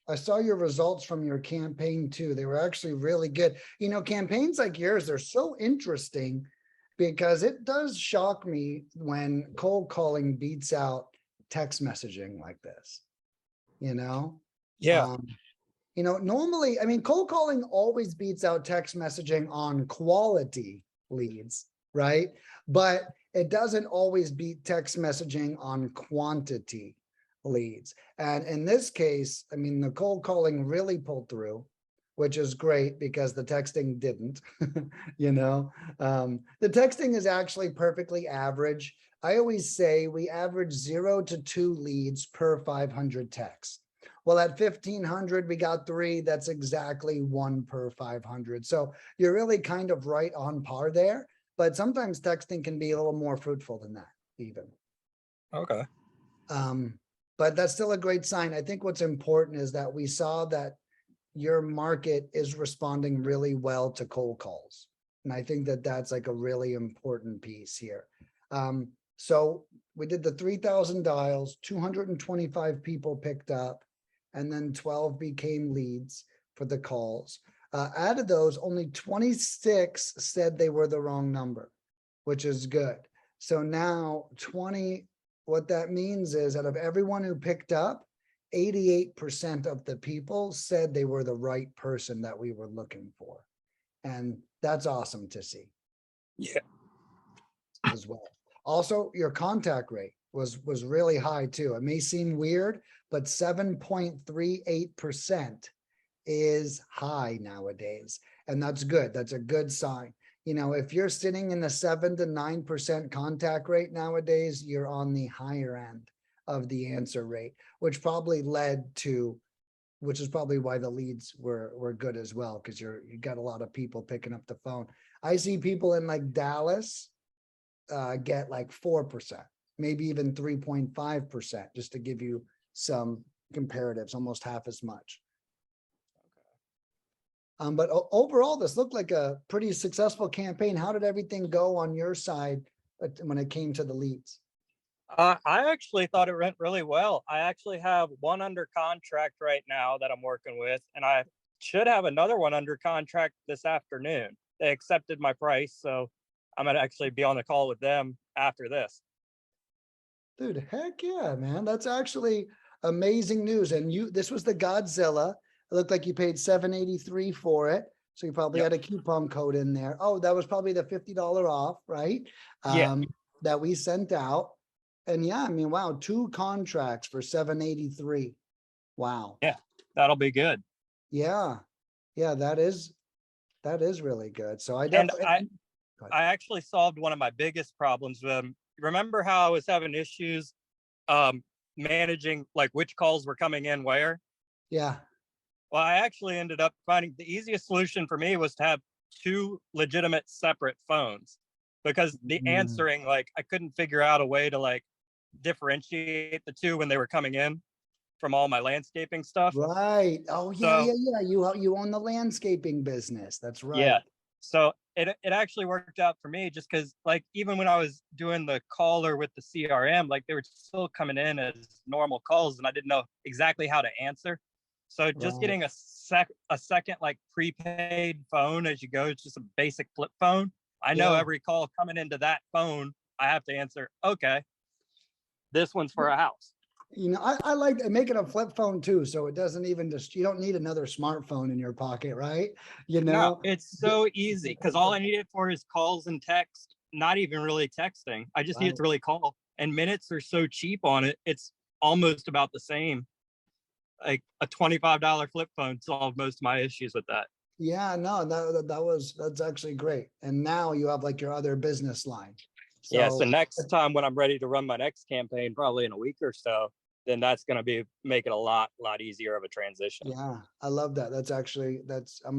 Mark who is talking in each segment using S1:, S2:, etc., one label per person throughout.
S1: I saw your results from your campaign too. They were actually really good. You know, campaigns like yours, they're so interesting because it does shock me when cold calling beats out text messaging like this, you know?
S2: Yeah.
S1: You know, normally, I mean, cold calling always beats out text messaging on quality leads, right? But it doesn't always beat text messaging on quantity leads. And in this case, I mean, the cold calling really pulled through, which is great because the texting didn't, you know. The texting is actually perfectly average. I always say we average 0 to 2 leads per 500 texts. Well, at 1,500, we got 3. That's exactly 1 per 500. So you're really kind of right on par there. But sometimes texting can be a little more fruitful than that, even.
S2: Okay.
S1: But that's still a great sign. I think what's important is that we saw that your market is responding really well to cold calls. And I think that that's like a really important piece here. So we did the 3,000 dials, 225 people picked up, and then 12 became leads for the calls. Out of those, only 26 said they were the wrong number, which is good. So now 20, what that means is out of everyone who picked up, 88% of the people said they were the right person that we were looking for. And that's awesome to see.
S2: Yeah.
S1: As well. Also, your contact rate was really high too. It may seem weird, but 7.38% is high nowadays. And that's good. That's a good sign. You know, if you're sitting in the 7 to 9% contact rate nowadays, you're on the higher end of the answer rate, which probably led to, which is probably why the leads were good as well, because you got a lot of people picking up the phone. I see people in like Dallas get like 4%, maybe even 3.5%, just to give you some comparatives, almost half as much. But overall, this looked like a pretty successful campaign. How did everything go on your side when it came to the leads?
S2: I actually thought it went really well. I actually have one under contract right now that I'm working with, and I should have another one under contract this afternoon. They accepted my price, so I'm gonna actually be on the call with them after this.
S1: Dude, heck yeah, man. That's actually amazing news. And this was the Godzilla. It looked like you paid $783 for it. So you probably had a coupon code in there. Oh, that was probably the $50 off, right?
S2: Yeah.
S1: That we sent out. And yeah, I mean, wow, 2 contracts for $783. Wow.
S2: Yeah, that'll be good.
S1: Yeah. Yeah, that is really good. So I
S2: And
S1: definitely
S2: I actually solved one of my biggest problems with them. Remember how I was having issues managing like which calls were coming in where?
S1: Yeah.
S2: Well, I actually ended up finding the easiest solution for me was to have 2 legitimate separate phones, because the answering, like I couldn't figure out a way to like differentiate the 2 when they were coming in from all my landscaping stuff.
S1: Right. Oh yeah,
S2: So
S1: yeah. You own the landscaping business. That's right.
S2: yeah. So it actually worked out for me, just because like even when I was doing the caller with the CRM, like they were still coming in as normal calls and I didn't know exactly how to answer. So just getting a second like prepaid phone as you go, it's just a basic flip phone. I know every call coming into that phone, I have to answer, okay, this one's for a house.
S1: You know, I like making a flip phone too, so it doesn't even you don't need another smartphone in your pocket, right? You know,
S2: no, it's so easy because all I need it for is calls and text, not even really texting. I just need it to really call, and minutes are so cheap on it. It's almost about the same. Like a $25 flip phone solved most of my issues with that.
S1: Yeah, no, that's actually great. And now you have like your other business line.
S2: So, yeah, so next time when I'm ready to run my next campaign, probably in a week or so, then that's going to make it a lot easier of a transition.
S1: Yeah, I love that. I'm going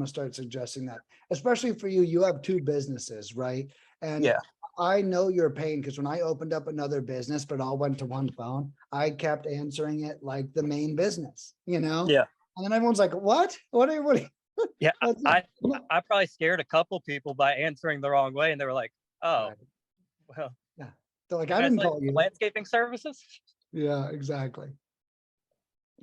S1: to start suggesting that, especially for you. You have 2 businesses, right? And yeah, I know your pain because when I opened up another business, but it all went to one phone, I kept answering it like the main business, you know?
S2: Yeah.
S1: And then everyone's like, what? What are you?
S2: Yeah, I probably scared a couple people by answering the wrong way, and they were like, oh, well,
S1: yeah. They're like, I didn't call you.
S2: Landscaping services.
S1: Yeah, exactly.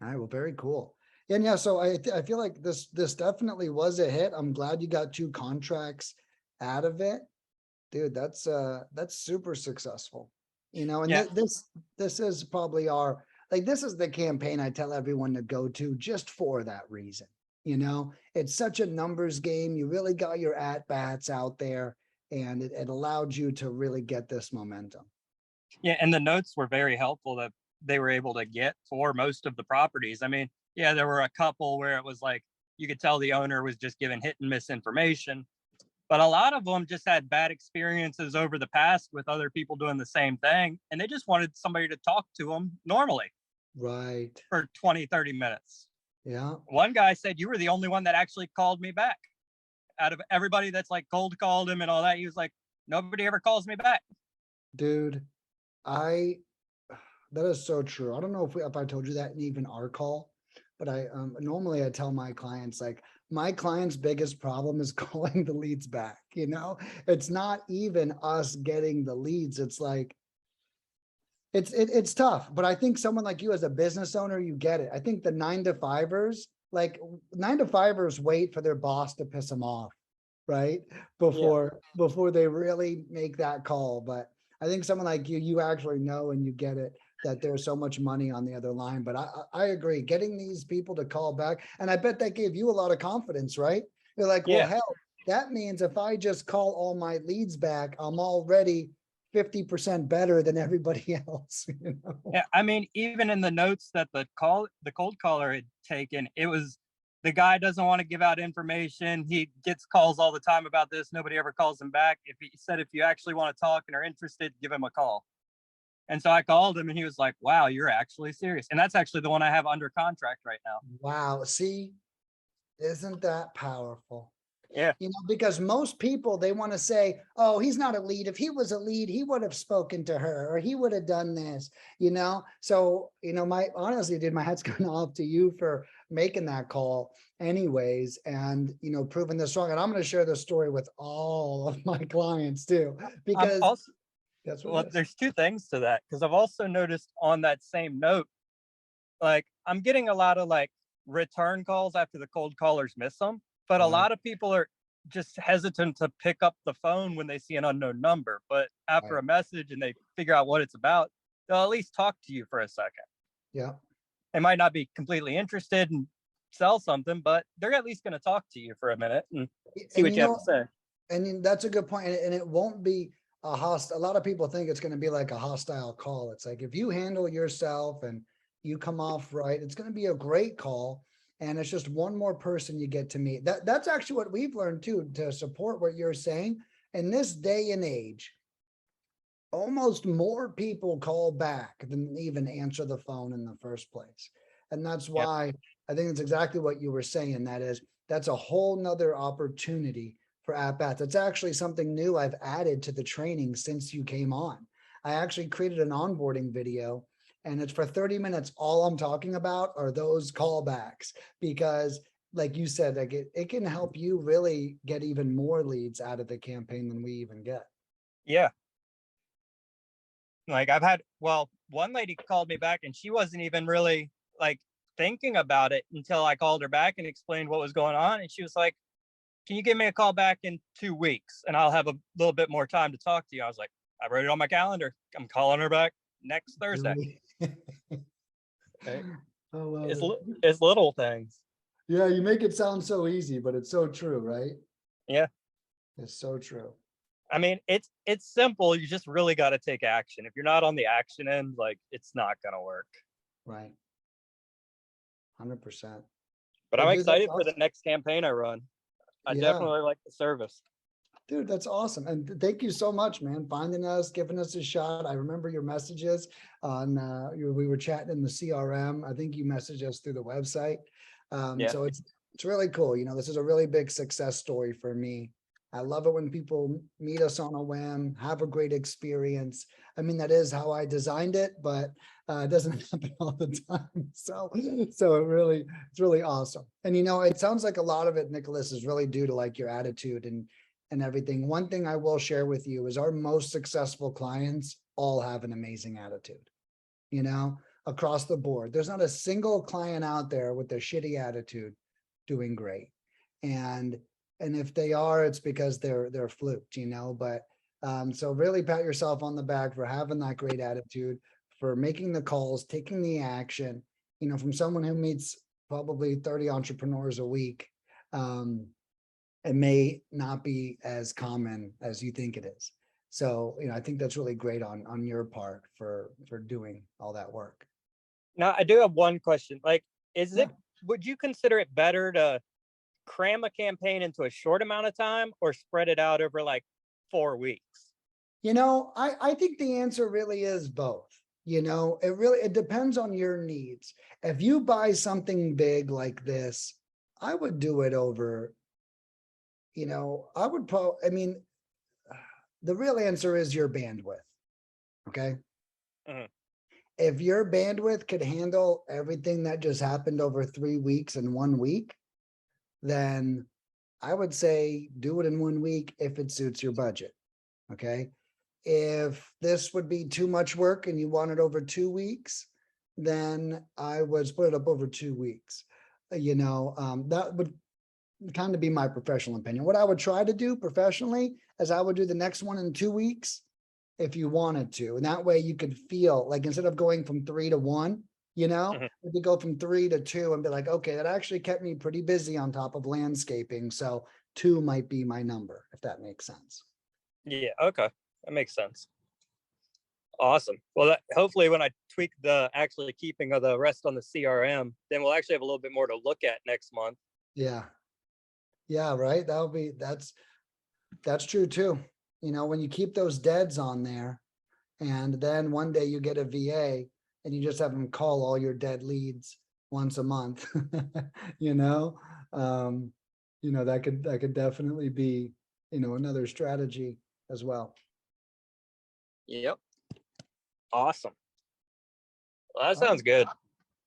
S1: All right. Well, very cool. And yeah, so I feel like this definitely was a hit. I'm glad you got 2 contracts out of it. Dude, that's super successful. You know, and
S2: Yeah.
S1: this is probably our, like, this is the campaign I tell everyone to go to just for that reason. You know, it's such a numbers game. You really got your at bats out there, and it allowed you to really get this momentum.
S2: Yeah, and the notes were very helpful that they were able to get for most of the properties. I mean, yeah, there were a couple where it was like you could tell the owner was just giving hit and miss information, but a lot of them just had bad experiences over the past with other people doing the same thing, and they just wanted somebody to talk to them normally
S1: Right.
S2: for 20, 30 minutes.
S1: Yeah.
S2: One guy said, "You were the only one that actually called me back out of everybody that's like cold called him and all that." He was like, "Nobody ever calls me back."
S1: Dude, I that is so true. I don't know if I told you that in even our call, but I normally I tell my clients, like, my client's biggest problem is calling the leads back. You know, it's not even us getting the leads. It's like it's tough. But I think someone like you as a business owner, you get it. I think the 9 to 5ers, like 9 to 5ers, wait for their boss to piss them off, right?
S2: Yeah.
S1: Before they really make that call. But I think someone like you actually know and you get it, that there's so much money on the other line. But I agree, getting these people to call back, and I bet that gave you a lot of confidence, right? You're like, well,
S2: Yeah.
S1: hell, that means if I just call all my leads back, I'm already 50% better than everybody else. You know?
S2: Yeah, I mean, even in the notes that the cold caller had taken, it was the guy doesn't want to give out information. He gets calls all the time about this. Nobody ever calls him back. If he said, if you actually want to talk and are interested, give him a call. And so I called him and he was like, "Wow, you're actually serious." And that's actually the one I have under contract right now.
S1: Wow. See, isn't that powerful?
S2: Yeah.
S1: You know, because most people, they want to say, oh, he's not a lead. If he was a lead, he would have spoken to her or he would have done this, you know? So, you know, honestly, dude, my hat's going off to you for making that call anyways, and, you know, proving this wrong. And I'm going to share this story with all of my clients too,
S2: I'm
S1: because
S2: also,
S1: that's what
S2: well,
S1: it is.
S2: there's two things to that because I've also noticed on that same note, like I'm getting a lot of like return calls after the cold callers miss them, but a
S1: Right,
S2: lot of people are just hesitant to pick up the phone when they see an unknown number. But after
S1: right.
S2: a message and they figure out what it's about, they'll at least talk to you for a second.
S1: Yeah.
S2: They might not be completely interested and sell something, but they're at least going to talk to you for a minute and see
S1: And
S2: what
S1: you
S2: you have
S1: know,
S2: to say.
S1: and that's a good point. And it won't be a hostile. A lot of people think it's going to be like a hostile call. It's like, if you handle yourself and you come off right, it's going to be a great call. And it's just one more person you get to meet. That's actually what we've learned too, to support what you're saying. In this day and age, almost more people call back than even answer the phone in the first place. And that's
S2: Yep.
S1: why I think it's exactly what you were saying. That's a whole nother opportunity for at bats. It's actually something new I've added to the training since you came on. I actually created an onboarding video, and it's for 30 minutes. All I'm talking about are those callbacks, because like you said, like it can help you really get even more leads out of the campaign than we even get.
S2: Yeah. Like I've had, well, one lady called me back and she wasn't even really like thinking about it until I called her back and explained what was going on. And she was like, "Can you give me a call back in 2 weeks and I'll have a little bit more time to talk to you?" I was like, "I wrote it on my calendar. I'm calling her back next Thursday."
S1: Really?
S2: Right?
S1: I love
S2: It's,
S1: it.
S2: it's little things.
S1: Yeah, you make it sound so easy, but it's so true, right?
S2: Yeah.
S1: It's so true.
S2: I mean, it's simple. You just really got to take action. If you're not on the action end, like it's not going to work.
S1: Right. 100%.
S2: But
S1: Well,
S2: I'm
S1: dude, that's
S2: excited for the
S1: awesome.
S2: next campaign I run. I
S1: Yeah,
S2: definitely like the service.
S1: dude, that's awesome. And thank you so much, man, finding us, giving us a shot. I remember your messages on, we were chatting in the CRM. I think you messaged us through the website.
S2: Yeah.
S1: So it's really cool. You know, this is a really big success story for me. I love it when people meet us on a whim, have a great experience. I mean, that is how I designed it, but it doesn't happen all the time. So it's really awesome. And, you know, it sounds like a lot of it, Nicholas, is really due to like your attitude and everything. One thing I will share with you is our most successful clients all have an amazing attitude. You know, across the board. There's not a single client out there with a shitty attitude doing great. And if they are, it's because they're fluked, you know, but so really pat yourself on the back for having that great attitude, for making the calls, taking the action, you know, from someone who meets probably 30 entrepreneurs a week. It may not be as common as you think it is. So, you know, I think that's really great on your part for doing all that work.
S2: Now, I do have one question. Like, is
S1: Yeah.
S2: it, would you consider it better to cram a campaign into a short amount of time or spread it out over like 4 weeks?
S1: You know, I think the answer really is both. You know, it depends on your needs. If you buy something big like this, I would do it over, you know, I mean, the real answer is your bandwidth. Okay.
S2: Mhm.
S1: If your bandwidth could handle everything that just happened over 3 weeks and 1 week, then I would say do it in 1 week if it suits your budget. Okay. If this would be too much work and you want it over 2 weeks, then I would split it up over 2 weeks. You know, that would kind of be my professional opinion. What I would try to do professionally is I would do the next one in 2 weeks if you wanted to. And that way you could feel like instead of going from 3 to 1, you know,
S2: Mhm.
S1: if you go from 3 to 2 and be like, okay, that actually kept me pretty busy on top of landscaping. So 2 might be my number, if that makes sense.
S2: Yeah, okay. That makes sense. Awesome. Well, hopefully when I tweak the actually keeping of the rest on the CRM, then we'll actually have a little bit more to look at next month.
S1: Yeah. Yeah, right. That's true too. You know, when you keep those deads on there and then one day you get a VA and you just have them call all your dead leads once a month, you know, that could definitely be, you know, another strategy as well.
S2: Yep. Awesome. Well, that
S1: All
S2: sounds
S1: right.
S2: good.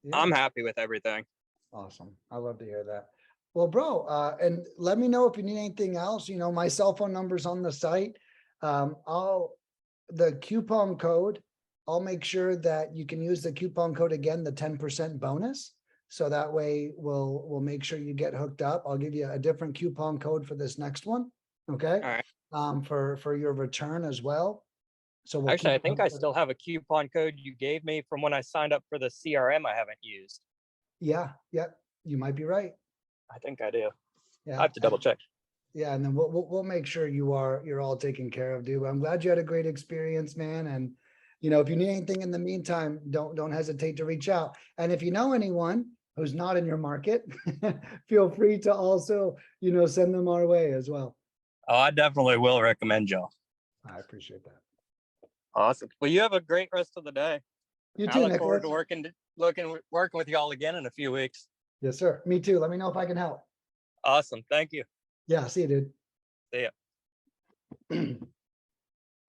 S1: Yeah,
S2: I'm happy with everything.
S1: awesome. I love to hear that. Well, bro, and let me know if you need anything else. You know, my cell phone number's on the site. The coupon code, I'll make sure that you can use the coupon code again, the 10% bonus. So that way we'll make sure you get hooked up. I'll give you a different coupon code for this next one. Okay.
S2: All right.
S1: For your return as well. So we'll
S2: Actually,
S1: keep
S2: I think I still have a coupon code you gave me from when I signed up for the CRM I haven't used.
S1: Yeah, you might be right.
S2: I think I do. I
S1: Yeah.
S2: have to double check.
S1: Yeah, and then we'll make sure you're all taken care of, dude. I'm glad you had a great experience, man. And you know, if you need anything in the meantime, don't hesitate to reach out. And if you know anyone who's not in your market, feel free to also, you know, send them our way as well.
S2: Oh, I definitely will recommend y'all.
S1: I appreciate that.
S2: Awesome. Well, you have a great rest of the day.
S1: You
S2: I
S1: too,
S2: look forward
S1: Nicholas.
S2: to working with y'all again in a few weeks.
S1: Yes, sir. Me too. Let me know if I can help.
S2: Awesome. Thank you.
S1: Yeah, see you,
S2: See ya.
S1: dude.